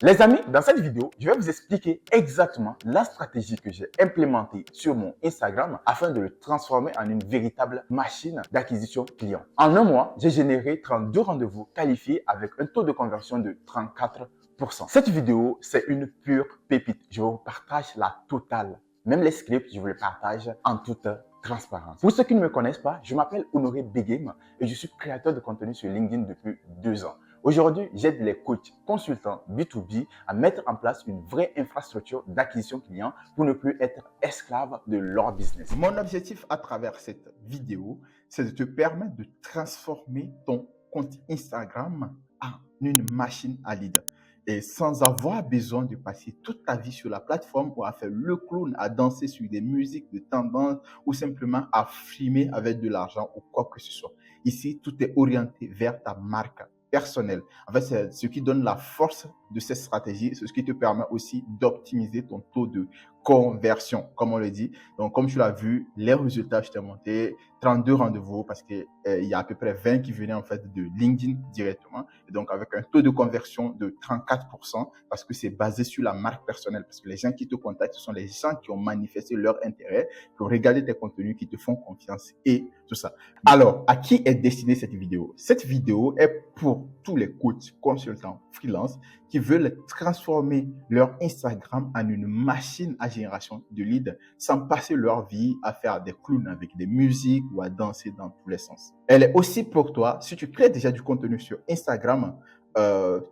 Les amis, dans cette vidéo, je vais vous expliquer exactement la stratégie que j'ai implémentée sur mon Instagram afin de le transformer en une véritable machine d'acquisition client. En un mois, j'ai généré 32 rendez-vous qualifiés avec un taux de conversion de 34%. Cette vidéo, c'est une pure pépite. Je vous partage la totale. Même les scripts, je vous les partage en toute transparence. Pour ceux qui ne me connaissent pas, je m'appelle Honoré Begame et je suis créateur de contenu sur LinkedIn depuis 2 ans. Aujourd'hui, j'aide les coachs, consultants B2B à mettre en place une vraie infrastructure d'acquisition client pour ne plus être esclaves de leur business. Mon objectif à travers cette vidéo, c'est de te permettre de transformer ton compte Instagram en une machine à lead. Et sans avoir besoin de passer toute ta vie sur la plateforme ou à faire le clown, à danser sur des musiques de tendance ou simplement à filmer avec de l'argent ou quoi que ce soit. Ici, tout est orienté vers ta marque personnelle. En fait, c'est ce qui donne la force de cette stratégie, c'est ce qui te permet aussi d'optimiser ton taux de conversion, comme on le dit. Donc, comme tu l'as vu, les résultats, je t'ai monté 32 rendez-vous parce que il y a à peu près 20 qui venaient en fait de LinkedIn directement. Et donc, avec un taux de conversion de 34% parce que c'est basé sur la marque personnelle. Parce que les gens qui te contactent, ce sont les gens qui ont manifesté leur intérêt, qui ont regardé tes contenus, qui te font confiance et tout ça. Alors, à qui est destinée cette vidéo? Cette vidéo est pour tous les coachs, consultants, freelance qui veulent transformer leur Instagram en une machine à génération de leads sans passer leur vie à faire des clowns avec des musiques ou à danser dans tous les sens. Elle est aussi pour toi, si tu crées déjà du contenu sur Instagram,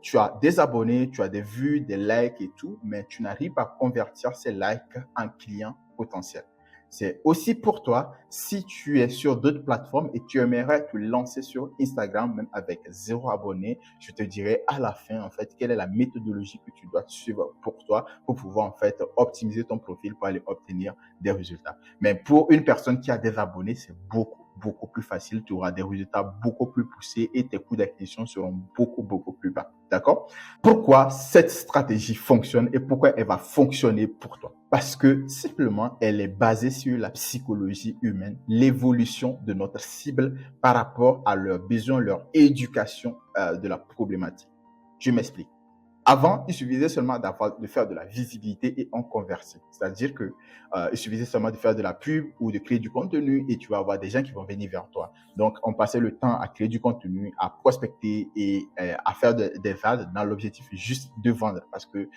tu as des abonnés, tu as des vues, des likes et tout, mais tu n'arrives pas à convertir ces likes en clients potentiels. C'est aussi pour toi si tu es sur d'autres plateformes et tu aimerais te lancer sur Instagram même avec 0 abonné. Je te dirai à la fin en fait quelle est la méthodologie que tu dois suivre pour toi pour pouvoir en fait optimiser ton profil pour aller obtenir des résultats. Mais pour une personne qui a des abonnés, c'est beaucoup plus facile. Tu auras des résultats beaucoup plus poussés et tes coûts d'acquisition seront beaucoup plus bas. D'accord? Pourquoi cette stratégie fonctionne et pourquoi elle va fonctionner pour toi? Parce que simplement, elle est basée sur la psychologie humaine, l'évolution de notre cible par rapport à leurs besoins, leur éducation de la problématique. Je m'explique. Avant, il suffisait seulement de faire de la visibilité et on convertit. C'est-à-dire que il suffisait seulement de faire de la pub ou de créer du contenu et tu vas avoir des gens qui vont venir vers toi. Donc, on passait le temps à créer du contenu, à prospecter et à faire des ads dans l'objectif juste de vendre. Parce que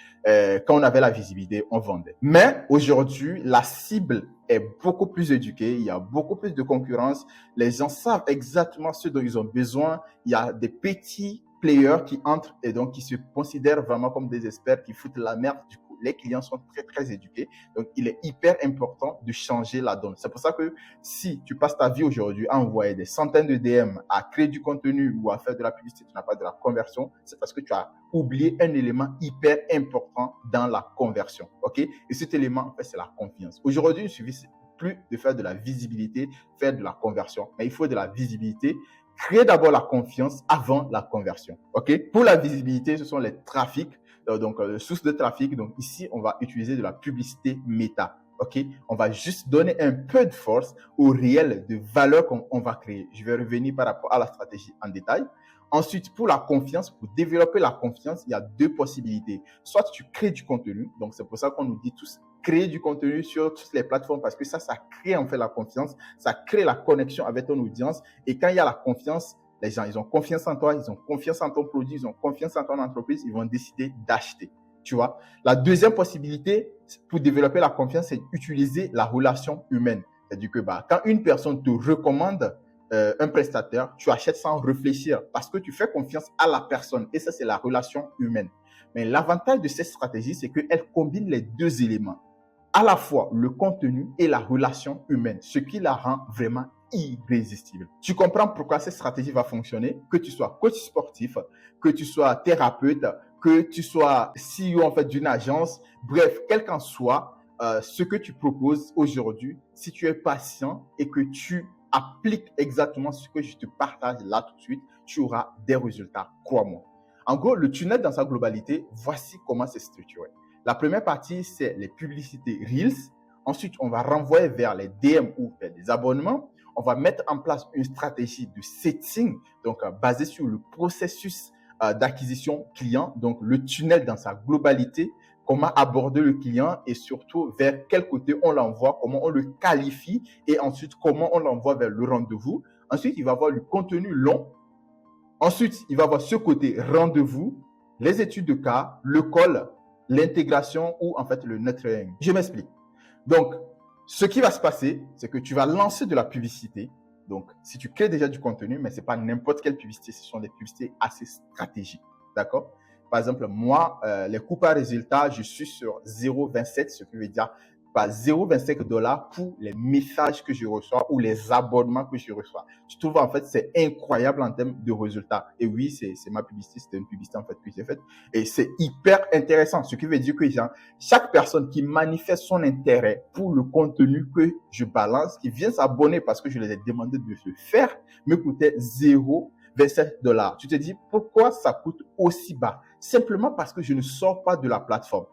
quand on avait la visibilité, on vendait. Mais aujourd'hui, la cible est beaucoup plus éduquée, il y a beaucoup plus de concurrence. Les gens savent exactement ce dont ils ont besoin. Il y a des petits players qui entrent et donc qui se considèrent vraiment comme des experts qui foutent la merde. Du coup, les clients sont très éduqués. Donc, il est hyper important de changer la donne. C'est pour ça que si tu passes ta vie aujourd'hui à envoyer des centaines de DM, à créer du contenu ou à faire de la publicité, tu n'as pas de la conversion, c'est parce que tu as oublié un élément hyper important dans la conversion. OK? Et cet élément, en fait, c'est la confiance. Aujourd'hui, il suffit plus de faire de la visibilité, faire de la conversion, mais il faut de la visibilité. Créer d'abord la confiance avant la conversion. OK? Pour la visibilité, ce sont les trafics, donc sources de trafic. Donc ici, on va utiliser de la publicité méta. OK? On va juste donner un peu de force au réel de valeur qu'on va créer. Je vais revenir par rapport à la stratégie en détail. Ensuite, pour la confiance, pour développer la confiance, il y a 2 possibilités. Soit tu crées du contenu, donc c'est pour ça qu'on nous dit tous créer du contenu sur toutes les plateformes parce que ça crée en fait la confiance, ça crée la connexion avec ton audience et quand il y a la confiance, les gens, ils ont confiance en toi, ils ont confiance en ton produit, ils ont confiance en ton entreprise, ils vont décider d'acheter, tu vois. La deuxième possibilité pour développer la confiance, c'est d'utiliser la relation humaine. C'est-à-dire que quand une personne te recommande un prestataire, tu achètes sans réfléchir parce que tu fais confiance à la personne et ça, c'est la relation humaine. Mais l'avantage de cette stratégie, c'est qu'elle combine les 2 éléments, à la fois le contenu et la relation humaine, ce qui la rend vraiment irrésistible. Tu comprends pourquoi cette stratégie va fonctionner? Que tu sois coach sportif, que tu sois thérapeute, que tu sois CEO en fait d'une agence, bref, quel qu'en soit ce que tu proposes aujourd'hui, si tu es patient et que tu appliques exactement ce que je te partage là tout de suite, tu auras des résultats, crois-moi. En gros, le tunnel dans sa globalité, voici comment c'est structuré. La première partie, c'est les publicités Reels. Ensuite, on va renvoyer vers les DM ou vers des abonnements. On va mettre en place une stratégie de setting, donc basée sur le processus d'acquisition client, donc le tunnel dans sa globalité, comment aborder le client et surtout vers quel côté on l'envoie, comment on le qualifie et ensuite comment on l'envoie vers le rendez-vous. Ensuite, il va avoir le contenu long. Ensuite, il va avoir ce côté rendez-vous, les études de cas, le call, l'intégration ou en fait le nurturing. Je m'explique. Donc, ce qui va se passer, c'est que tu vas lancer de la publicité. Donc, si tu crées déjà du contenu, mais ce n'est pas n'importe quelle publicité, ce sont des publicités assez stratégiques. D'accord? Par exemple, moi, les coûts par résultat, je suis sur 0,27, ce qui veut dire pas 0,25 $ pour les messages que je reçois ou les abonnements que je reçois. Je trouve en fait c'est incroyable en termes de résultats. Et oui, c'est ma publicité, c'était une publicité en fait que j'ai faite. Et c'est hyper intéressant, ce qui veut dire que chaque personne qui manifeste son intérêt pour le contenu que je balance, qui vient s'abonner parce que je les ai demandé de le faire, me coûtait 0,27 $. Tu te dis pourquoi ça coûte aussi bas? Simplement parce que je ne sors pas de la plateforme.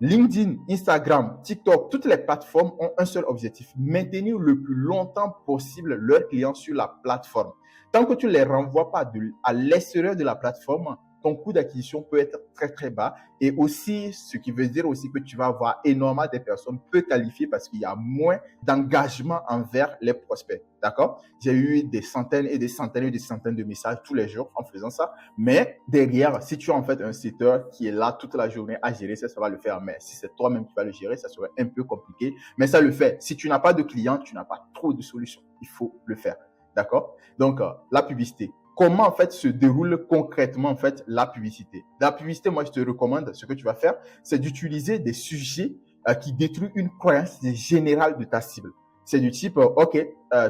LinkedIn, Instagram, TikTok, toutes les plateformes ont un seul objectif, maintenir le plus longtemps possible leurs clients sur la plateforme. Tant que tu ne les renvoies pas à l'extérieur de la plateforme, ton coût d'acquisition peut être très très bas et aussi, ce qui veut dire aussi que tu vas avoir énormément de personnes peu qualifiées parce qu'il y a moins d'engagement envers les prospects. D'accord? J'ai eu des centaines et des centaines et des centaines de messages tous les jours en faisant ça. Mais derrière, si tu as en fait un seteur qui est là toute la journée à gérer, ça va le faire. Mais si c'est toi-même qui vas le gérer, ça serait un peu compliqué. Mais ça le fait. Si tu n'as pas de clients, tu n'as pas trop de solutions. Il faut le faire. D'accord? Donc, la publicité. Comment en fait se déroule concrètement en fait la publicité? La publicité, moi je te recommande, ce que tu vas faire, c'est d'utiliser des sujets qui détruisent une croyance générale de ta cible. C'est du type,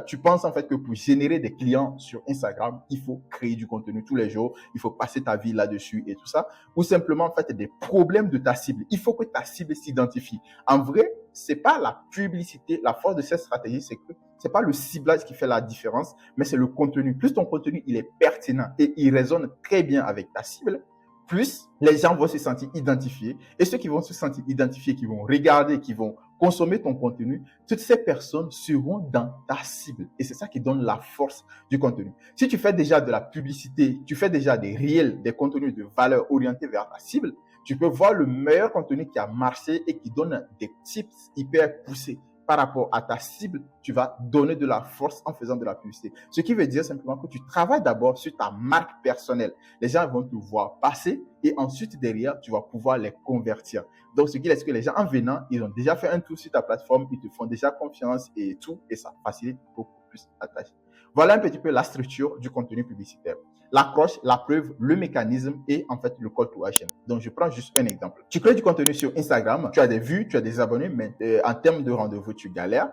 tu penses en fait que pour générer des clients sur Instagram, il faut créer du contenu tous les jours, il faut passer ta vie là-dessus et tout ça, ou simplement en fait des problèmes de ta cible. Il faut que ta cible s'identifie. En vrai, c'est pas la publicité, la force de cette stratégie, c'est que c'est pas le ciblage qui fait la différence, mais c'est le contenu. Plus ton contenu, il est pertinent et il résonne très bien avec ta cible, plus les gens vont se sentir identifiés. Et ceux qui vont se sentir identifiés, qui vont regarder, qui vont consommer ton contenu, toutes ces personnes seront dans ta cible. Et c'est ça qui donne la force du contenu. Si tu fais déjà de la publicité, tu fais déjà des réels, des contenus de valeur orientés vers ta cible, tu peux voir le meilleur contenu qui a marché et qui donne des tips hyper poussés par rapport à ta cible, tu vas donner de la force en faisant de la publicité. Ce qui veut dire simplement que tu travailles d'abord sur ta marque personnelle. Les gens vont te voir passer et ensuite derrière, tu vas pouvoir les convertir. Donc, ce qui laisse que les gens en venant, ils ont déjà fait un tour sur ta plateforme, ils te font déjà confiance et tout, et ça facilite beaucoup plus la tâche. Voilà un petit peu la structure du contenu publicitaire. L'accroche, la preuve, le mécanisme et en fait le call to action. Donc, je prends juste un exemple. Tu crées du contenu sur Instagram, tu as des vues, tu as des abonnés, mais en termes de rendez-vous, tu galères.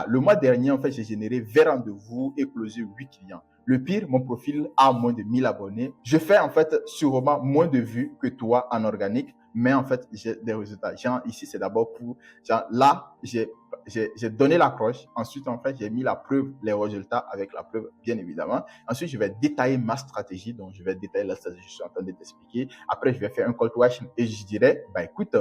Le mois dernier, en fait, j'ai généré 20 rendez-vous et closé 8 clients. Le pire, mon profil a moins de 1000 abonnés. Je fais en fait sûrement moins de vues que toi en organique, mais en fait, j'ai des résultats. Genre, ici, c'est d'abord pour... Genre, là, j'ai donné l'accroche. Ensuite, en fait, j'ai mis la preuve, les résultats avec la preuve, bien évidemment. Ensuite, je vais détailler ma stratégie. Donc, je vais détailler la stratégie que je suis en train de t'expliquer. Après, je vais faire un call to action et je dirais, écoute,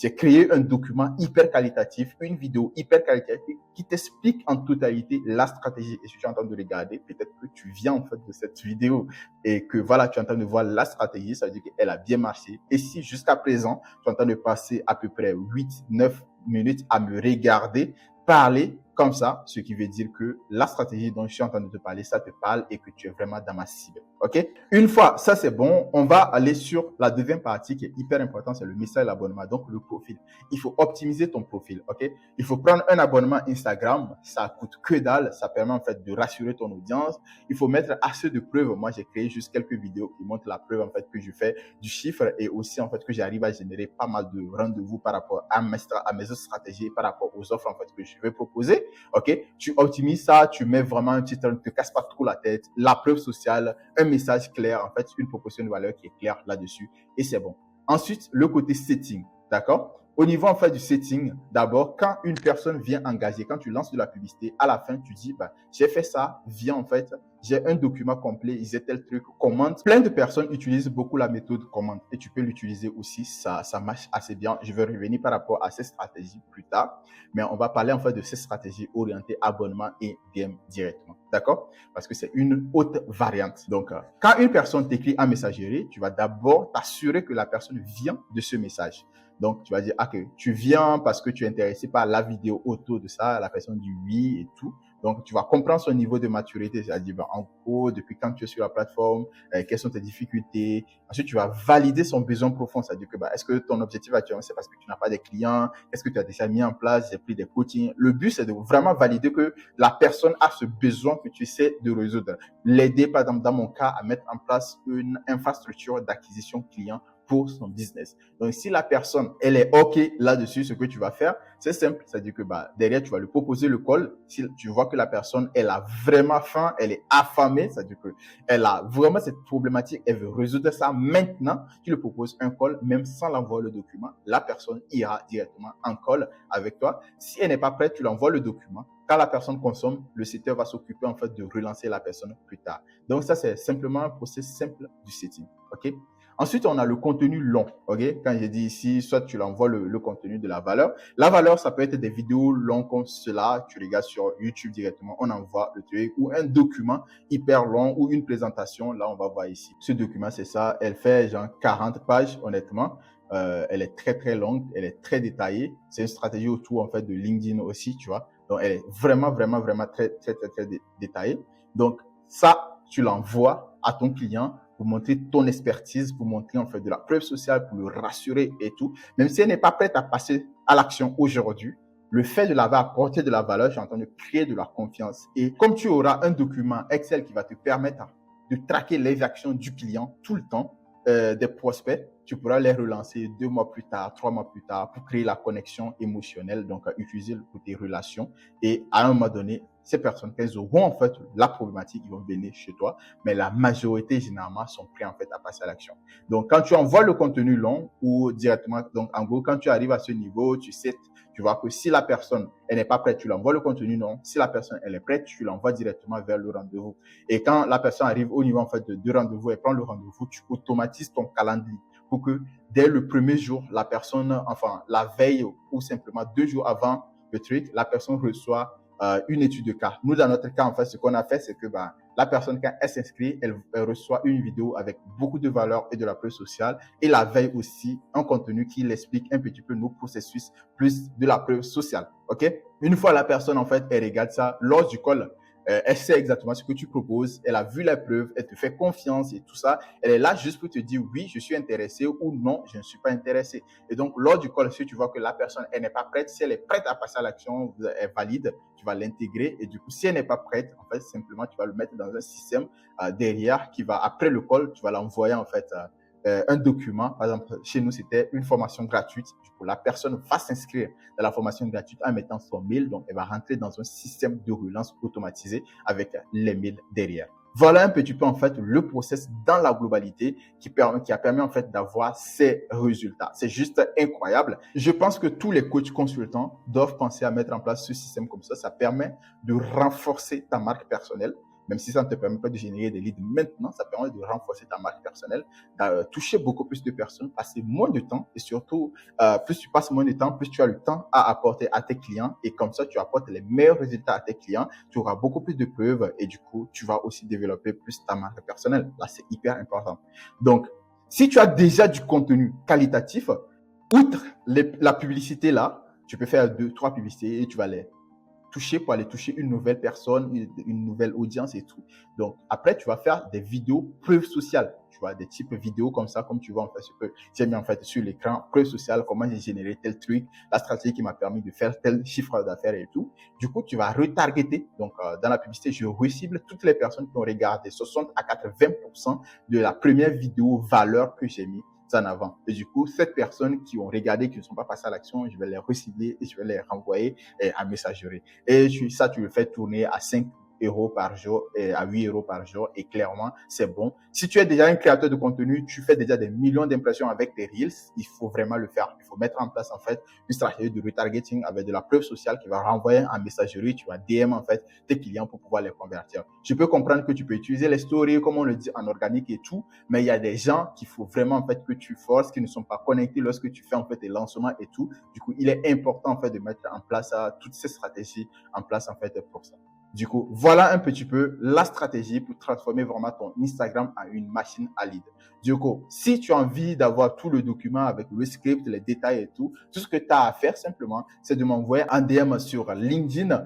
j'ai créé un document hyper qualitatif, une vidéo hyper qualitative qui t'explique en totalité la stratégie. Et si tu es en train de regarder, peut-être que tu viens en fait de cette vidéo et que voilà, tu es en train de voir la stratégie, ça veut dire qu'elle a bien marché. Et si jusqu'à présent, tu es en train de passer à peu près 8-9 minutes à me regarder, parler comme ça, ce qui veut dire que la stratégie dont je suis en train de te parler, ça te parle et que tu es vraiment dans ma cible. OK? Une fois ça c'est bon, on va aller sur la deuxième partie qui est hyper importante, c'est le message, l'abonnement, donc le profil. Il faut optimiser ton profil, OK? Il faut prendre un abonnement Instagram, ça coûte que dalle, ça permet en fait de rassurer ton audience. Il faut mettre assez de preuves. Moi, j'ai créé juste quelques vidéos qui montrent la preuve en fait que je fais du chiffre et aussi en fait que j'arrive à générer pas mal de rendez-vous par rapport à mes autres stratégies, par rapport aux offres en fait que je vais proposer. OK? Tu optimises ça, tu mets vraiment un titre, ne te casse pas trop la tête, la preuve sociale, un message clair, en fait, une proposition de valeur qui est claire là-dessus et c'est bon. Ensuite, le côté setting, d'accord? Au niveau en fait du setting, d'abord, quand une personne vient engager, quand tu lances de la publicité, à la fin, tu dis, j'ai fait ça, viens en fait j'ai un document complet, il disait tel truc, commande. Plein de personnes utilisent beaucoup la méthode commande et tu peux l'utiliser aussi, ça marche assez bien. Je vais revenir par rapport à ces stratégies plus tard, mais on va parler en fait de ces stratégies orientées abonnement et DM directement, d'accord? Parce que c'est une autre variante. Donc, quand une personne t'écrit en messagerie, tu vas d'abord t'assurer que la personne vient de ce message. Donc, tu vas dire, que tu viens parce que tu es intéressé par la vidéo autour de ça, la personne dit oui et tout. Donc, tu vas comprendre son niveau de maturité, c'est-à-dire, en gros, depuis quand tu es sur la plateforme, quelles sont tes difficultés. Ensuite, tu vas valider son besoin profond, c'est-à-dire que, est-ce que ton objectif actuellement, c'est parce que tu n'as pas de clients? Est-ce que tu as déjà mis en place, j'ai pris des coachings? Le but, c'est de vraiment valider que la personne a ce besoin que tu essaies de résoudre. L'aider, par exemple, dans mon cas, à mettre en place une infrastructure d'acquisition client pour son business. Donc, si la personne, elle est OK là-dessus, ce que tu vas faire, c'est simple. C'est-à-dire que derrière, tu vas lui proposer le call. Si tu vois que la personne, elle a vraiment faim, elle est affamée, c'est-à-dire que elle a vraiment cette problématique, elle veut résoudre ça maintenant, tu lui proposes un call, même sans l'envoyer le document. La personne ira directement en call avec toi. Si elle n'est pas prête, tu l'envoies le document. Quand la personne consomme, le site va s'occuper en fait de relancer la personne plus tard. Donc, ça, c'est simplement un processus simple du setting. OK? Ensuite, on a le contenu long. OK? Quand j'ai dit ici, soit tu l'envoies le contenu de la valeur. La valeur, ça peut être des vidéos longues comme cela. Tu regardes sur YouTube directement. On envoie le truc ou un document hyper long ou une présentation. Là, on va voir ici. Ce document, c'est ça. Elle fait genre 40 pages, honnêtement. Elle est très, très longue. Elle est très détaillée. C'est une stratégie autour, en fait, de LinkedIn aussi, tu vois. Donc, elle est vraiment, vraiment, vraiment très, très, très, très détaillée. Donc, ça, tu l'envoies à ton client pour montrer ton expertise, pour montrer en fait de la preuve sociale, pour le rassurer et tout. Même si elle n'est pas prête à passer à l'action aujourd'hui, le fait de l'avoir apporté de la valeur, j'ai entendu créer de la confiance. Et comme tu auras un document Excel qui va te permettre de traquer les actions du client tout le temps, des prospects, tu pourras les relancer 2 mois plus tard, 3 mois plus tard pour créer la connexion émotionnelle, donc utiliser pour tes relations. Et à un moment donné, ces personnes, elles auront en fait la problématique, ils vont venir chez toi, mais la majorité généralement sont prêts en fait à passer à l'action. Donc quand tu envoies le contenu long ou directement, donc en gros quand tu arrives à ce niveau, tu sais, tu vois que si la personne elle n'est pas prête, tu l'envoies le contenu long. Si la personne elle est prête, tu l'envoies directement vers le rendez-vous. Et quand la personne arrive au niveau en fait de rendez-vous et prend le rendez-vous, tu automatises ton calendrier pour que dès le premier jour, la personne, enfin la veille ou simplement 2 jours avant le truc, la personne reçoit une étude de cas. Nous, dans notre cas, en fait, ce qu'on a fait, c'est que la personne, quand elle s'inscrit, elle reçoit une vidéo avec beaucoup de valeur et de la preuve sociale. Et la veille aussi, un contenu qui l'explique un petit peu nos processus, plus de la preuve sociale. OK? Une fois la personne, en fait, elle regarde ça lors du call, elle sait exactement ce que tu proposes, elle a vu la preuve, elle te fait confiance et tout ça. Elle est là juste pour te dire oui, je suis intéressé ou non, je ne suis pas intéressé. Et donc, lors du call, si tu vois que la personne, elle n'est pas prête, si elle est prête à passer à l'action, elle est valide, tu vas l'intégrer. Et du coup, si elle n'est pas prête, en fait, simplement, tu vas le mettre dans un système derrière qui va, après le call, tu vas l'envoyer en fait un document. Par exemple, chez nous, c'était une formation gratuite. Du coup, la personne va s'inscrire dans la formation gratuite en mettant son mail. Donc, elle va rentrer dans un système de relance automatisé avec les mails derrière. Voilà un petit peu en fait le process dans la globalité qui a permis en fait d'avoir ces résultats. C'est juste incroyable. Je pense que tous les coachs consultants doivent penser à mettre en place ce système comme ça. Ça permet de renforcer ta marque personnelle. Même si ça ne te permet pas de générer des leads maintenant, ça permet de renforcer ta marque personnelle, de toucher beaucoup plus de personnes, passer moins de temps et surtout, plus tu passes moins de temps, plus tu as le temps à apporter à tes clients et comme ça, tu apportes les meilleurs résultats à tes clients, tu auras beaucoup plus de preuves et du coup, tu vas aussi développer plus ta marque personnelle. Là, c'est hyper important. Donc, si tu as déjà du contenu qualitatif, outre la publicité là, tu peux faire 2, 3 publicités et tu vas les toucher pour aller toucher une nouvelle personne, une nouvelle audience et tout. Donc, après, tu vas faire des vidéos preuves sociales. Tu vois, des types de vidéos comme ça, comme tu vois en fait ce que j'ai mis en fait sur l'écran, preuve sociale, comment j'ai généré tel truc, la stratégie qui m'a permis de faire tel chiffre d'affaires et tout. Du coup, tu vas retargeter. Donc, dans la publicité, je recible toutes les personnes qui ont regardé 60 à 80% de la première vidéo valeur que j'ai mis en avant. Et du coup, ces personnes qui ont regardé, qui ne sont pas passées à l'action, je vais les recibler et je vais les renvoyer à messagerie. Et ça, tu le fais tourner à 5 euros par jour et à 8 euros par jour. Et clairement, c'est bon. Si tu es déjà un créateur de contenu, tu fais déjà des millions d'impressions avec tes Reels, il faut vraiment le faire. Il faut mettre en place, en fait, une stratégie de retargeting avec de la preuve sociale qui va renvoyer en messagerie. Tu vas DM, en fait, tes clients pour pouvoir les convertir. Je peux comprendre que tu peux utiliser les stories, comme on le dit, en organique et tout, mais il y a des gens qu'il faut vraiment, en fait, que tu forces, qui ne sont pas connectés lorsque tu fais, en fait, tes lancements et tout. Du coup, il est important, en fait, de mettre en place toutes ces stratégies en place, en fait, pour ça. Du coup, voilà un petit peu la stratégie pour transformer vraiment ton Instagram en une machine à lead. Du coup, si tu as envie d'avoir tout le document avec le script, les détails et tout ce que tu as à faire simplement, c'est de m'envoyer un DM sur LinkedIn,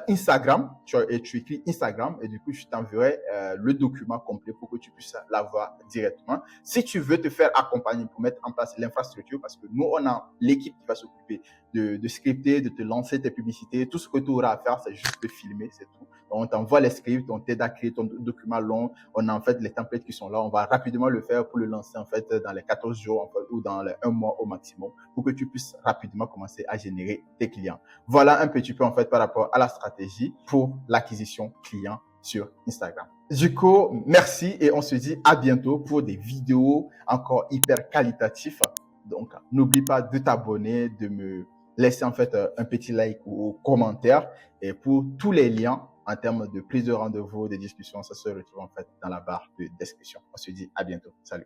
Instagram, tu écris Instagram et du coup, je t'enverrai le document complet pour que tu puisses l'avoir directement. Si tu veux te faire accompagner pour mettre en place l'infrastructure, parce que nous, on a l'équipe qui va s'occuper de scripter, de te lancer tes publicités. Tout ce que tu auras à faire, c'est juste de filmer, c'est tout. Donc, on t'envoie les scripts, on t'aide à créer ton document long. On a en fait les templates qui sont là. On va rapidement le faire pour le lancer en fait dans les 14 jours en fait, ou dans les 1 mois au maximum pour que tu puisses rapidement commencer à générer tes clients. Voilà un petit peu en fait par rapport à la stratégie pour l'acquisition client sur Instagram. Du coup, merci et on se dit à bientôt pour des vidéos encore hyper qualitatives. Donc, n'oublie pas de t'abonner, de me laisser en fait un petit like ou commentaire. Et pour tous les liens en termes de prise de rendez-vous, de discussion, ça se retrouve en fait dans la barre de description. On se dit à bientôt. Salut.